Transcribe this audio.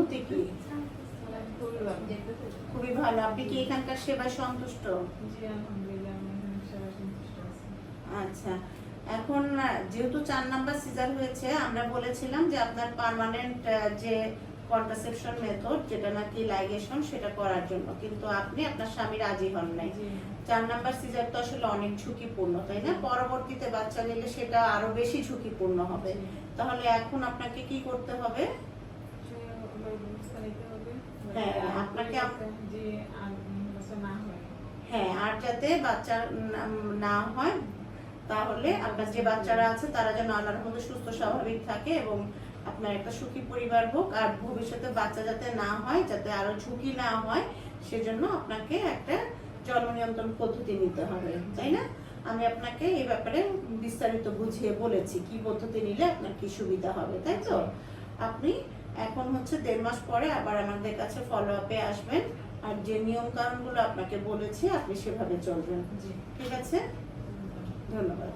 অনুভূতি কি? খুবই ভালো। আপনি কি এখানকার সেবায় সন্তুষ্ট? আচ্ছা, এখন যেহেতু 4 নাম্বার সিজার হয়েছে, আমরা বলেছিলাম যে আপনার পার্মানেন্ট যে কন্ট্রাসেপশন মেথড, যেটা নাকি লাইগেশন, সেটা করার জন্য, কিন্তু আপনি আপনার স্বামী রাজি হন নাই। 4 নাম্বার সিজার তো আসলে অনেক ঝুঁকিপূর্ণ, তাই না? পরবর্তীতে বাচ্চা নিলে সেটা আরো বেশি ঝুঁকিপূর্ণ হবে। তাহলে এখন আপনাকে কি করতে হবে? হ্যাঁ, আপনাকে হ্যাঁ, আর যাতে বাচ্চা না হয়, তাহলে আপনার যে বাচ্চারা আছে তারা যেন আল্লাহর মধ্যে সুস্থ স্বাভাবিক থাকে এবং আপনার একটা সুখী পরিবার হোক, আর ভবিষ্যতে বাচ্চা যাতে না হয়, যাতে আরো ঝুঁকি না হয়, সেজন্য আপনাকে একটা জন্ম নিয়ন্ত্রণ পদ্ধতি নিতে হবে, তাই না? আমি আপনাকে এই ব্যাপারে বিস্তারিত বুঝিয়ে বলেছি কি পদ্ধতি নিলে আপনার কি সুবিধা হবে, তাই তো? আপনি এখন হচ্ছে 1.5 মাস পরে আবার আমাদের কাছে ফলো আপে আসবেন, আর যে নিয়ম কানুনগুলো আপনাকে বলেছি আপনি সেভাবে চলবেন। ঠিক আছে, ধন্যবাদ।